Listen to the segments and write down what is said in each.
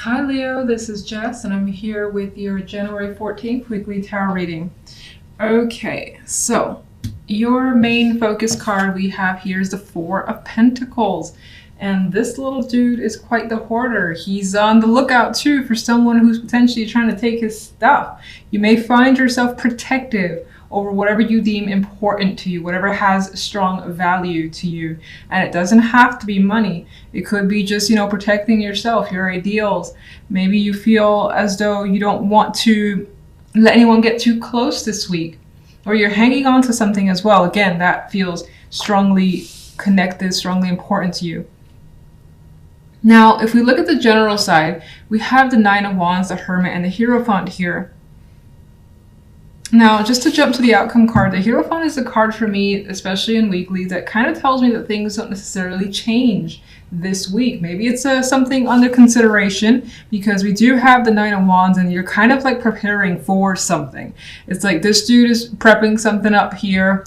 Hi Leo, this is Jess and I'm here with your January 14th weekly tarot reading. Okay, so your main focus card we have here is the Four of Pentacles. And this little dude is quite the hoarder. He's on the lookout too for someone who's potentially trying to take his stuff. You may find yourself protective over whatever you deem important to you, whatever has strong value to you. And it doesn't have to be money. It could be just, protecting yourself, your ideals. Maybe you feel as though you don't want to let anyone get too close this week, or you're hanging on to something as well. Again, that feels strongly connected, strongly important to you. Now, if we look at the general side, we have the Nine of Wands, the Hermit, and the Hierophant here. Now, just to jump to the outcome card, the Hierophant is a card for me, especially in weekly, that kind of tells me that things don't necessarily change this week. Maybe it's something under consideration, because we do have the Nine of Wands and you're kind of like preparing for something. It's like this dude is prepping something up here.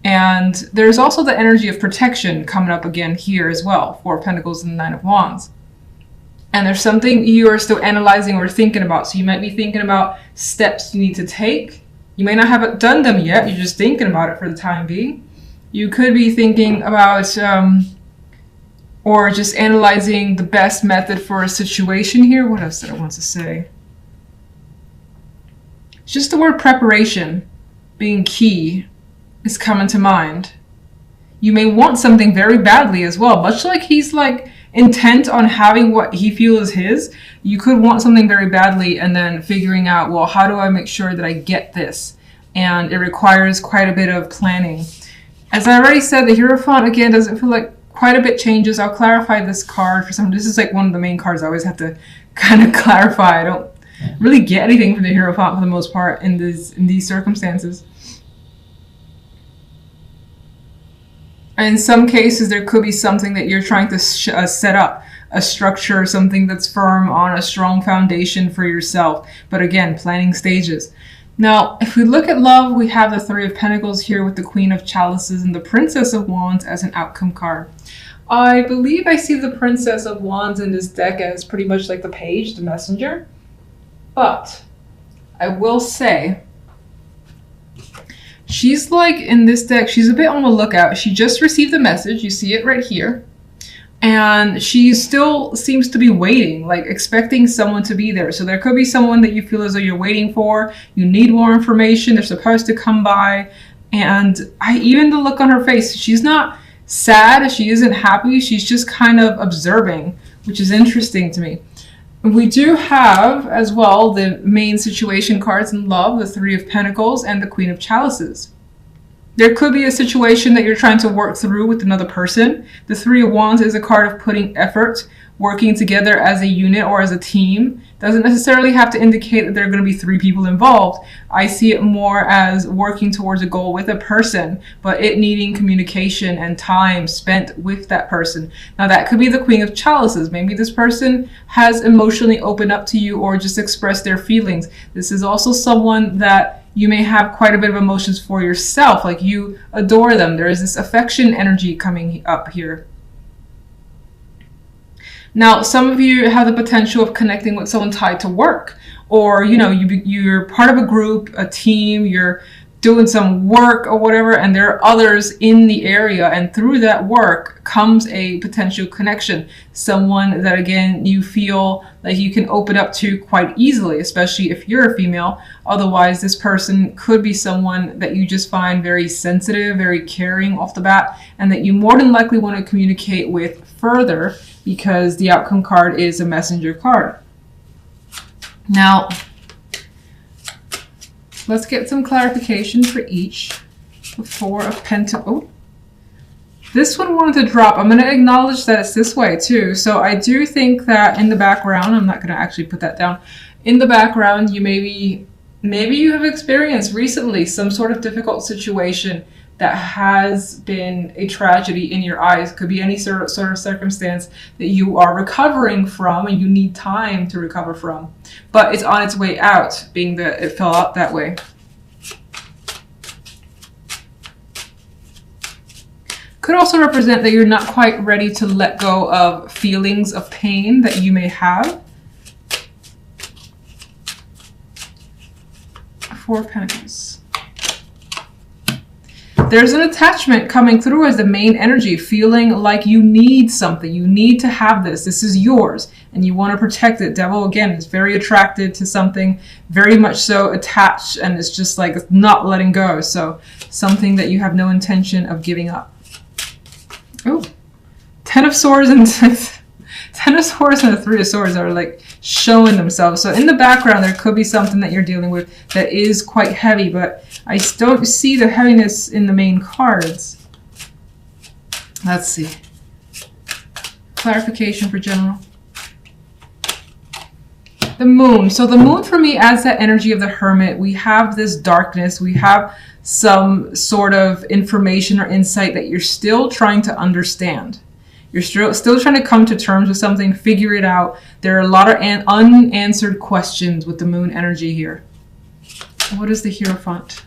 And there's also the energy of protection coming up again here as well. Four of Pentacles and the Nine of Wands. And there's something you are still analyzing or thinking about. So you might be thinking about steps you need to take. You may not have done them yet. You're just thinking about it for the time being. You could be thinking about or just analyzing the best method for a situation here. What else did I want to say? It's just the word preparation being key is coming to mind. You may want something very badly as well, much like he's like intent on having what he feels is his. You could want something very badly and then figuring out, well, how do I make sure that I get this? And it requires quite a bit of planning. As I already said, the Hierophant again doesn't feel like quite a bit changes. I'll clarify this card for some. This is like one of the main cards I always have to kind of clarify. I don't really get anything from the Hierophant for the most part in these circumstances. In some cases, there could be something that you're trying to set up, a structure, something that's firm on a strong foundation for yourself. But again, planning stages. Now, if we look at love, we have the Three of Pentacles here with the Queen of Chalices and the Princess of Wands as an outcome card. I believe I see the Princess of Wands in this deck as pretty much like the page, the messenger. But I will say, she's like in this deck, she's a bit on the lookout. She just received the message. You see it right here. And she still seems to be waiting, like expecting someone to be there. So there could be someone that you feel as though you're waiting for. You need more information. They're supposed to come by. And even the look on her face, she's not sad. She isn't happy. She's just kind of observing, which is interesting to me. We do have as well the main situation cards in love, the Three of Pentacles and the Queen of Chalices. There could be a situation that you're trying to work through with another person. The Three of Wands is a card of putting effort, working together as a unit or as a team. Doesn't necessarily have to indicate that there are going to be three people involved. I see it more as working towards a goal with a person, but it needing communication and time spent with that person. Now that could be the Queen of Chalices. Maybe this person has emotionally opened up to you or just expressed their feelings. This is also someone that you may have quite a bit of emotions for yourself, like you adore them. There is this affection energy coming up here. Now, some of you have the potential of connecting with someone tied to work, or you're part of a group, a team, you're doing some work or whatever, and there are others in the area, and through that work comes a potential connection. Someone that, again, you feel like you can open up to quite easily, especially if you're a female. Otherwise, this person could be someone that you just find very sensitive, very caring off the bat, and that you more than likely want to communicate with further, because the outcome card is a messenger card. Now, let's get some clarification for each. The Four of Pentacles. Oh, this one wanted to drop. I'm going to acknowledge that it's this way too. So I do think that in the background, I'm not going to actually put that down. In the background, you maybe you have experienced recently some sort of difficult situation that has been a tragedy in your eyes. Could be any sort of circumstance that you are recovering from and you need time to recover from. But it's on its way out, being that it fell out that way. Could also represent that you're not quite ready to let go of feelings of pain that you may have. Four of Pentacles. There's an attachment coming through as the main energy, feeling like you need something. You need to have this. This is yours, and you want to protect it. Devil, again, is very attracted to something, very much so attached, and it's just like it's not letting go. So something that you have no intention of giving up. Oh, Ten of Swords and Ten of Swords and the Three of Swords are like showing themselves. So in the background, there could be something that you're dealing with that is quite heavy, but I don't see the heaviness in the main cards. Let's see. Clarification for general. The moon. So the moon for me adds that energy of the hermit. We have this darkness. We have some sort of information or insight that you're still trying to understand. You're still trying to come to terms with something, figure it out. There are a lot of unanswered questions with the moon energy here. What is the Hierophant?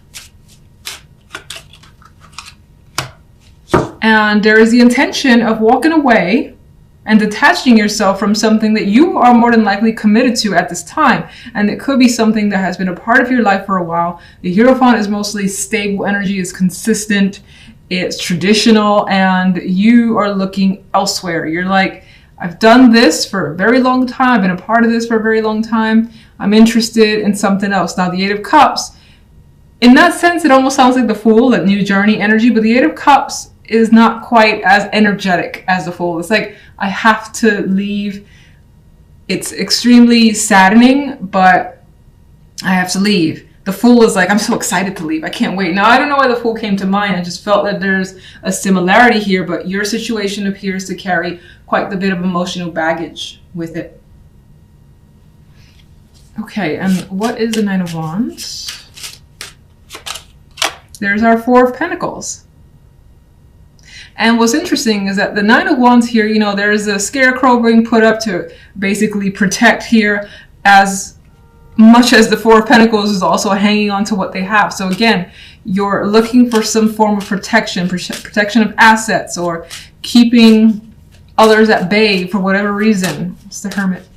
And there is the intention of walking away and detaching yourself from something that you are more than likely committed to at this time. And it could be something that has been a part of your life for a while. The Hierophant is mostly stable energy, is consistent, it's traditional, and you are looking elsewhere. You're like, I've done this for a very long time. I've been a part of this for a very long time. I'm interested in something else. Now, the Eight of Cups, in that sense, it almost sounds like the Fool, that new journey energy, but the Eight of Cups is not quite as energetic as the Fool. It's like, I have to leave. It's extremely saddening, but I have to leave. The Fool is like, I'm so excited to leave. I can't wait. Now, I don't know why the Fool came to mind. I just felt that there's a similarity here, but your situation appears to carry quite a bit of emotional baggage with it. Okay, and what is the Nine of Wands? There's our Four of Pentacles. And what's interesting is that the Nine of Wands here, you know, there's a scarecrow being put up to basically protect here, as much as the Four of Pentacles is also hanging on to what they have. So again, you're looking for some form of protection, protection of assets, or keeping others at bay for whatever reason. It's the Hermit.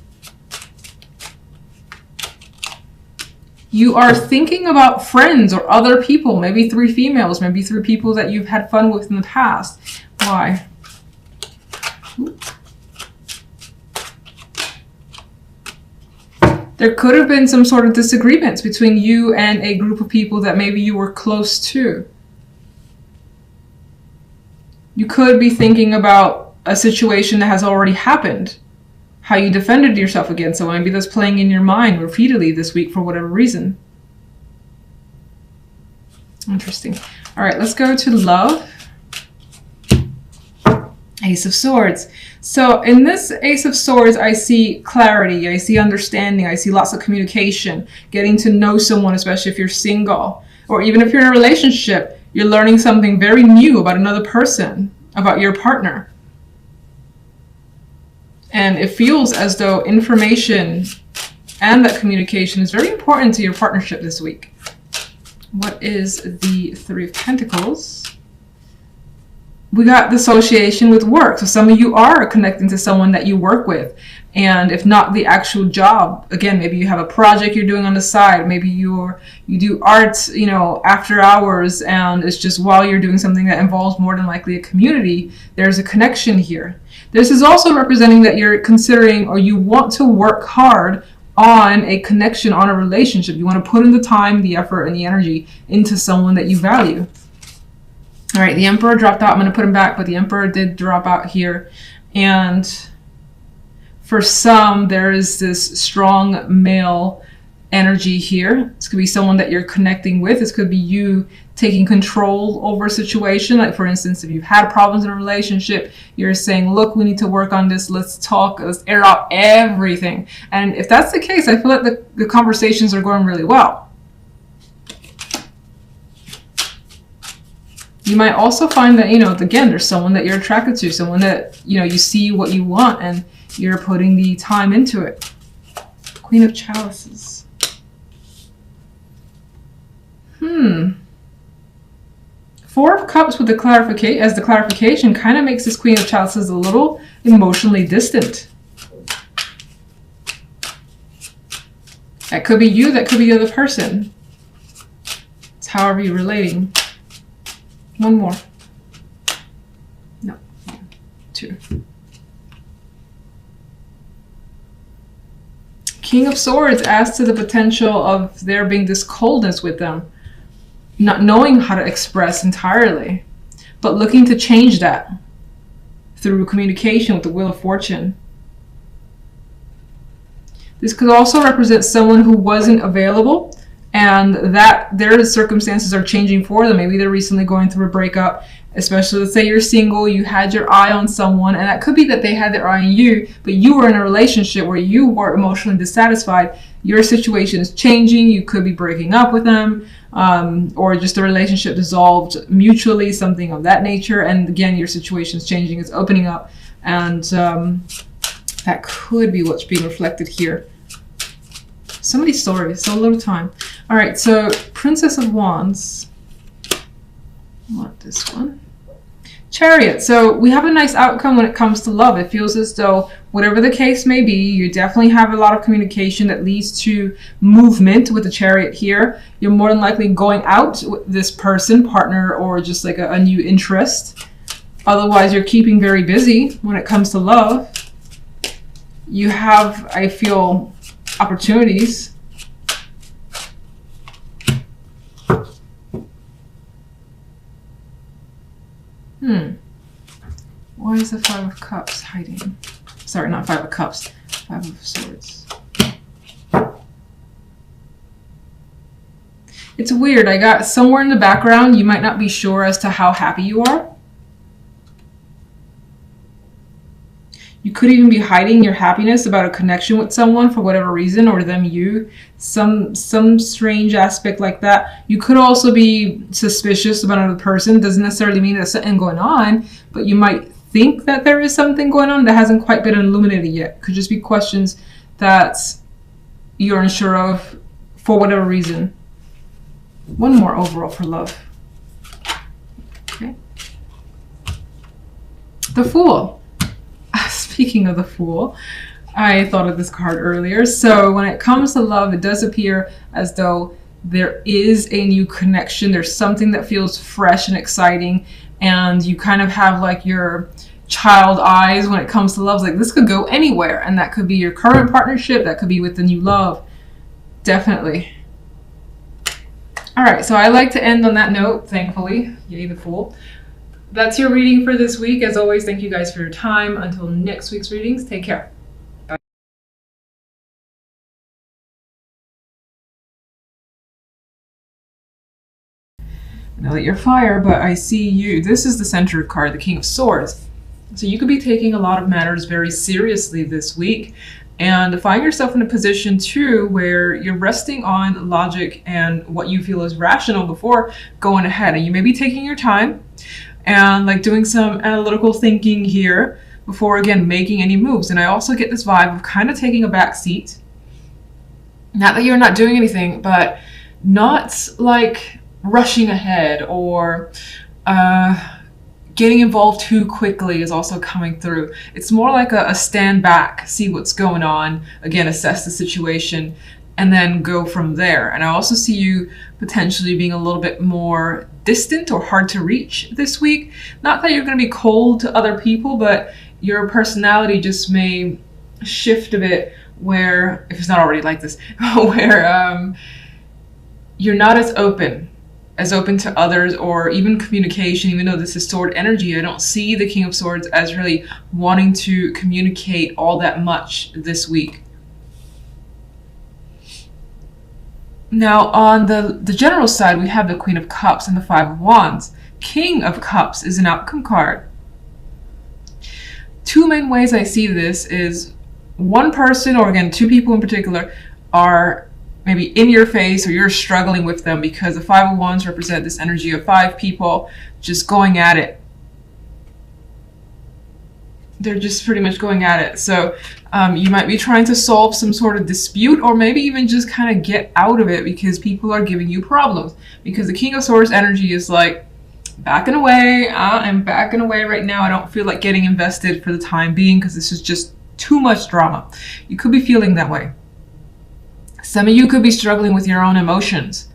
You are thinking about friends or other people, maybe three females, maybe three people that you've had fun with in the past. Why? There could have been some sort of disagreements between you and a group of people that maybe you were close to. You could be thinking about a situation that has already happened, how you defended yourself against someone. Maybe that's playing in your mind repeatedly this week for whatever reason. Interesting. All right, let's go to love. Ace of Swords. So in this Ace of Swords, I see clarity, I see understanding, I see lots of communication, getting to know someone, especially if you're single, or even if you're in a relationship, you're learning something very new about another person, about your partner. And it feels as though information and that communication is very important to your partnership this week. What is the Three of Pentacles? We got the association with work. So some of you are connecting to someone that you work with. And if not the actual job, again, maybe you have a project you're doing on the side. Maybe you do art, you know, after hours, and it's just while you're doing something that involves more than likely a community, there's a connection here. This is also representing that you're considering, or you want to work hard on a connection, on a relationship. You want to put in the time, the effort, and the energy into someone that you value. All right, the Emperor dropped out. I'm going to put him back, but the Emperor did drop out here. And for some, there is this strong male energy here. This could be someone that you're connecting with. This could be you taking control over a situation. Like, for instance, if you've had problems in a relationship, you're saying, look, we need to work on this. Let's talk. Let's air out everything. And if that's the case, I feel like the conversations are going really well. You might also find that, you know, again, there's someone that you're attracted to, someone that, you know, you see what you want and you're putting the time into it. Queen of Chalices. Four of Cups with the clarification kind of makes this Queen of Chalices a little emotionally distant. That could be you, that could be the other person. how are you relating? One more. No. 2. King of Swords adds to the potential of there being this coldness with them, not knowing how to express entirely, but looking to change that through communication with the Wheel of Fortune. This could also represent someone who wasn't available and that their circumstances are changing for them. Maybe they're recently going through a breakup, especially let's say you're single, you had your eye on someone, and that could be that they had their eye on you, but you were in a relationship where you were emotionally dissatisfied. Your situation is changing. You could be breaking up with them, or just the relationship dissolved mutually, something of that nature. And again, your situation is changing, it's opening up, and that could be what's being reflected here. So many stories, so little time. All right, so Princess of Wands. I want this one. Chariot. So we have a nice outcome when it comes to love. It feels as though whatever the case may be, you definitely have a lot of communication that leads to movement with the Chariot here. You're more than likely going out with this person, partner, or just like a new interest. Otherwise, you're keeping very busy when it comes to love. You have, I feel, opportunities. Why is the 5 of Cups hiding? Sorry, not 5 of Cups. 5 of Swords. It's weird. I got somewhere in the background, you might not be sure as to how happy you are. You could even be hiding your happiness about a connection with someone for whatever reason, or them you. Some strange aspect like that. You could also be suspicious about another person. Doesn't necessarily mean there's something going on, but you might think that there is something going on that hasn't quite been illuminated yet. Could just be questions that you're unsure of for whatever reason. One more overall for love. Okay. The Fool. Speaking of the Fool, I thought of this card earlier. So when it comes to love, it does appear as though there is a new connection. There's something that feels fresh and exciting, and you kind of have like your child eyes when it comes to love. Like this could go anywhere, and that could be your current partnership, that could be with the new love. Definitely. All right, so I like to end on that note, thankfully. Yay, the Fool. That's your reading for this week. As always, thank you guys for your time. Until next week's readings, take care. Bye. I know that you're fire, but I see you. This is the center card, the King of Swords. So you could be taking a lot of matters very seriously this week, and find yourself in a position too where you're resting on logic and what you feel is rational before going ahead. And you may be taking your time and like doing some analytical thinking here before again making any moves. And I also get this vibe of kind of taking a back seat. Not that you're not doing anything, but not like rushing ahead or getting involved too quickly is also coming through. It's more like a stand back, see what's going on, again assess the situation, and then go from there. And I also see you potentially being a little bit more distant or hard to reach this week. Not that you're going to be cold to other people, but your personality just may shift a bit where, if it's not already like this, where you're not as open to others or even communication. Even though this is sword energy, I don't see the King of Swords as really wanting to communicate all that much this week. Now, on the general side, we have the Queen of Cups and the 5 of Wands. King of Cups is an outcome card. Two main ways I see this is one person, or again, 2 people in particular, are maybe in your face or you're struggling with them, because the 5 of Wands represent this energy of 5 people just going at it. They're just pretty much going at it. So you might be trying to solve some sort of dispute, or maybe even just kind of get out of it because people are giving you problems. Because the King of Swords energy is like, backing away. I'm backing away right now. I don't feel like getting invested for the time being because this is just too much drama. You could be feeling that way. Some of you could be struggling with your own emotions.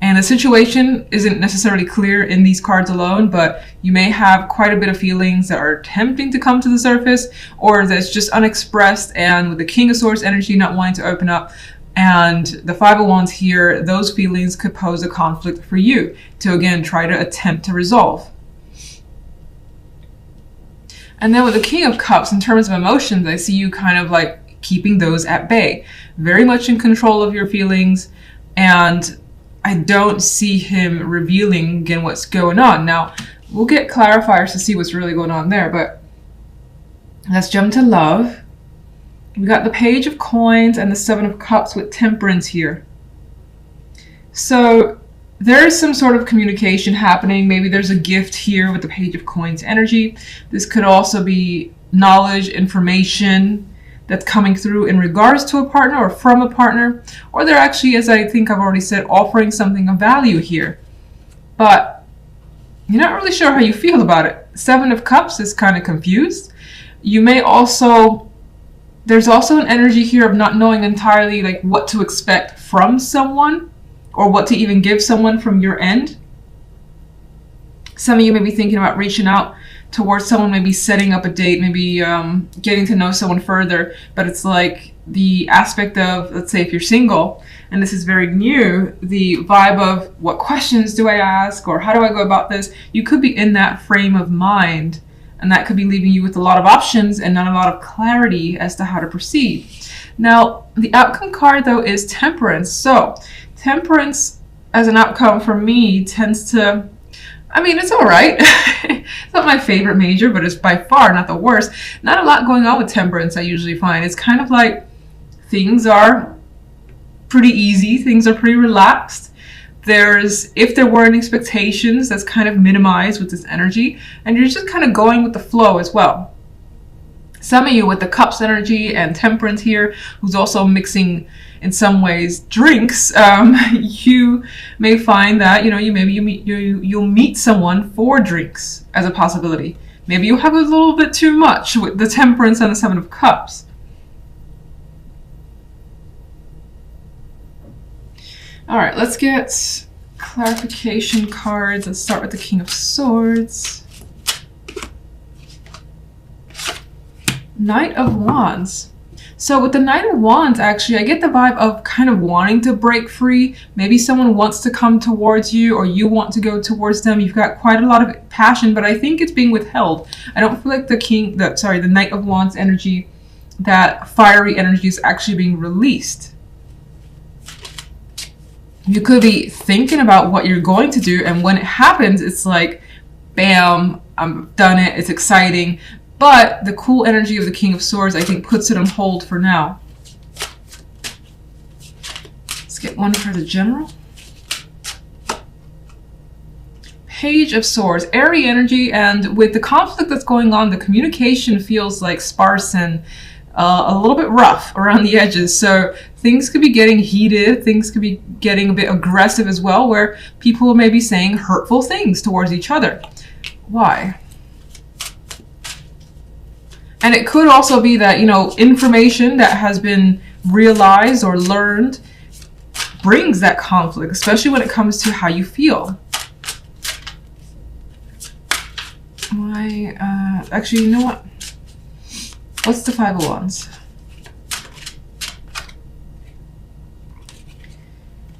And the situation isn't necessarily clear in these cards alone, but you may have quite a bit of feelings that are attempting to come to the surface, or that's just unexpressed. And with the King of Swords energy not wanting to open up, and the Five of Wands here, those feelings could pose a conflict for you to, again, try to attempt to resolve. And then with the King of Cups, in terms of emotions, I see you kind of like keeping those at bay. Very much in control of your feelings. And I don't see him revealing, again, what's going on. Now, we'll get clarifiers to see what's really going on there. But let's jump to love. We got the Page of Coins and the Seven of Cups with Temperance here. So there is some sort of communication happening. Maybe there's a gift here with the Page of Coins energy. This could also be knowledge, information that's coming through in regards to a partner or from a partner. Or they're actually, as I think I've already said, offering something of value here. But you're not really sure how you feel about it. Seven of Cups is kind of confused. You may also, there's also an energy here of not knowing entirely like what to expect from someone, or what to even give someone from your end. Some of you may be thinking about reaching out towards someone, maybe setting up a date, maybe getting to know someone further. But it's like the aspect of, let's say if you're single, and this is very new, the vibe of what questions do I ask, or how do I go about this? You could be in that frame of mind, and that could be leaving you with a lot of options and not a lot of clarity as to how to proceed. Now, the outcome card though is Temperance. So Temperance as an outcome for me tends to, I mean, it's all right. It's not my favorite major, but it's by far not the worst. Not a lot going on with Temperance, I usually find. It's kind of like things are pretty easy. Things are pretty relaxed. There's, if there weren't expectations, that's kind of minimized with this energy. And you're just kind of going with the flow as well. Some of you with the Cups energy and Temperance here, who's also mixing in some ways drinks, you may find that you'll meet someone for drinks as a possibility. Maybe you have a little bit too much with the Temperance and the Seven of Cups. All right, let's get clarification cards. Let's start with the King of Swords. Knight of Wands. So with the Knight of Wands, actually, I get the vibe of kind of wanting to break free. Maybe someone wants to come towards you, or you want to go towards them. You've got quite a lot of passion, but I think it's being withheld. I don't feel like the Knight of Wands energy, that fiery energy, is actually being released. You could be thinking about what you're going to do, and when it happens, it's like, bam, I've done it, it's exciting. But the cool energy of the King of Swords, I think, puts it on hold for now. Let's get one for the General. Page of Swords, airy energy, and with the conflict that's going on, the communication feels like sparse and a little bit rough around the edges. So things could be getting heated, things could be getting a bit aggressive as well, where people may be saying hurtful things towards each other. Why? And it could also be that, information that has been realized or learned brings that conflict, especially when it comes to how you feel. Actually, you know what? What's the Five of Wands?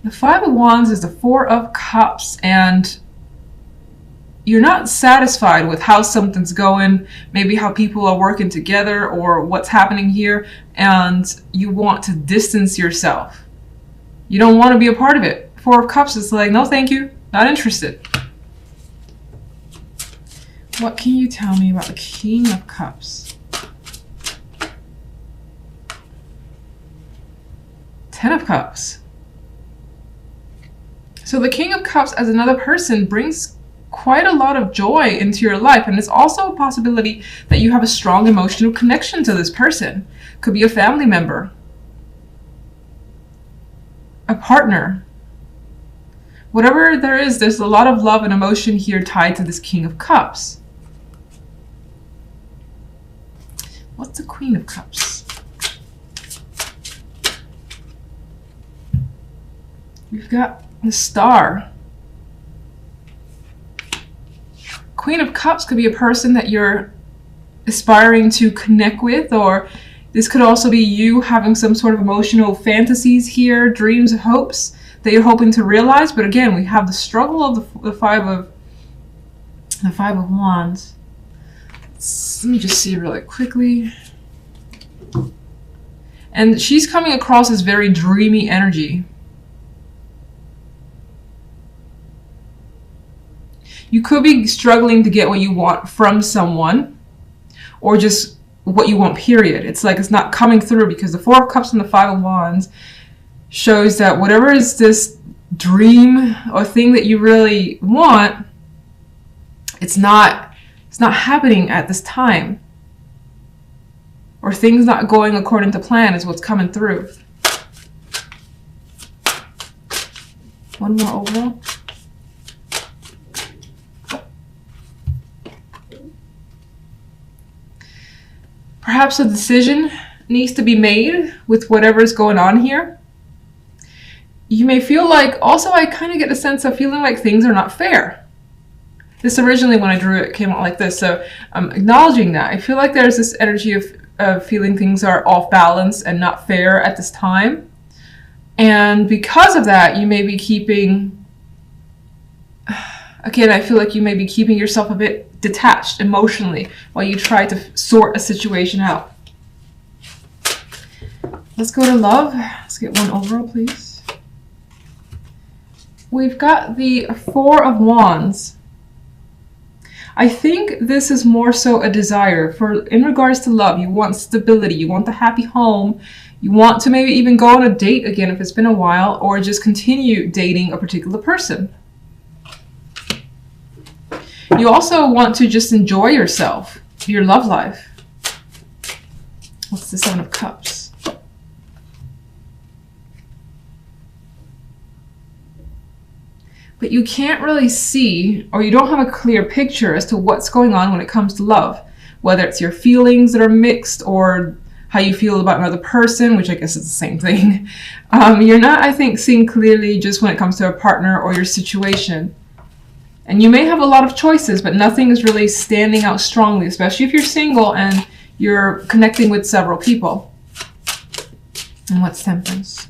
The Five of Wands is the Four of Cups, and you're not satisfied with how something's going, maybe how people are working together or what's happening here, and you want to distance yourself. You don't want to be a part of it. Four of Cups is like, no thank you, not interested. What can you tell me about the King of Cups? Ten of Cups. So the King of Cups as another person brings quite a lot of joy into your life, and it's also a possibility that you have a strong emotional connection to this person. Could be a family member, a partner, whatever there is. There's a lot of love and emotion here tied to this King of Cups. What's the Queen of Cups? We've got The Star. Queen of Cups could be a person that you're aspiring to connect with, or this could also be you having some sort of emotional fantasies here, dreams, hopes that you're hoping to realize. But again, we have the struggle of the Five of Wands. Let me just see really quickly. And she's coming across as very dreamy energy. You could be struggling to get what you want from someone, or just what you want, period. It's like it's not coming through, because the Four of Cups and the Five of Wands shows that whatever is this dream or thing that you really want, it's not happening at this time. Or things not going according to plan is what's coming through. One more overall. Perhaps a decision needs to be made with whatever's going on here. You may feel like, also I kind of get a sense of feeling like things are not fair. This originally, when I drew it, came out like this, so I'm acknowledging that. I feel like there's this energy of feeling things are off balance and not fair at this time. And because of that, you may be keeping, again, I feel like you may be keeping yourself a bit detached emotionally while you try to sort a situation out. Let's go to love. Let's get one overall, please. We've got the Four of Wands. I think this is more so a desire for, in regards to love, you want stability, you want the happy home, you want to maybe even go on a date again if it's been a while, or just continue dating a particular person. You also want to just enjoy yourself, your love life. What's the Seven of Cups? But you can't really see, or you don't have a clear picture as to what's going on when it comes to love. Whether it's your feelings that are mixed, or how you feel about another person, which I guess is the same thing. You're not, I think, seeing clearly just when it comes to a partner or your situation. And you may have a lot of choices, but nothing is really standing out strongly, especially if you're single and you're connecting with several people. And what's Temperance?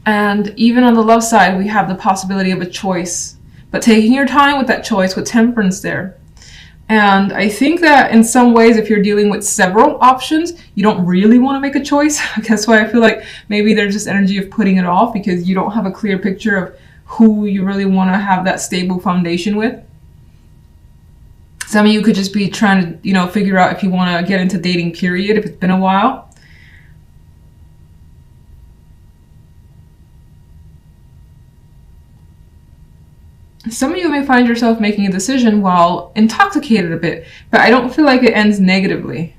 And even on the love side, we have the possibility of a choice, but taking your time with that choice with Temperance there. And I think that in some ways, if you're dealing with several options, you don't really want to make a choice. That's why I feel like maybe there's this energy of putting it off, because you don't have a clear picture of who you really want to have that stable foundation with. Some of you could just be trying to, figure out if you want to get into dating, period, if it's been a while. Some of you may find yourself making a decision while intoxicated a bit, but I don't feel like it ends negatively.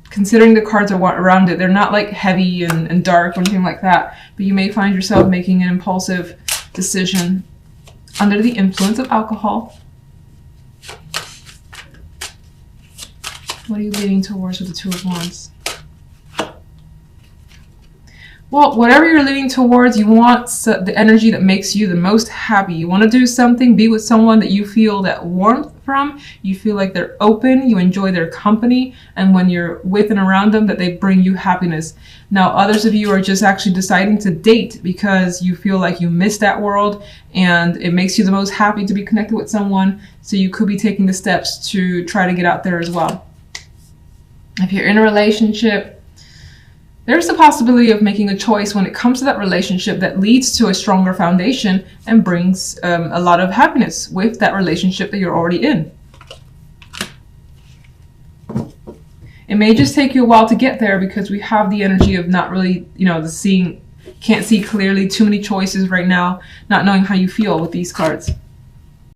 Considering the cards are around it, they're not like heavy and dark or anything like that, but you may find yourself making an impulsive decision under the influence of alcohol. What are you leaning towards with the Two of Wands? Well, whatever you're leaning towards, you want the energy that makes you the most happy. You want to do something, be with someone that you feel that warmth from. You feel like they're open, you enjoy their company, and when you're with and around them, that they bring you happiness. Now, others of you are just actually deciding to date because you feel like you miss that world and it makes you the most happy to be connected with someone. So you could be taking the steps to try to get out there as well. If you're in a relationship, there's the possibility of making a choice when it comes to that relationship that leads to a stronger foundation and brings a lot of happiness with that relationship that you're already in. It may just take you a while to get there because we have the energy of not really, can't see clearly, too many choices right now, not knowing how you feel with these cards.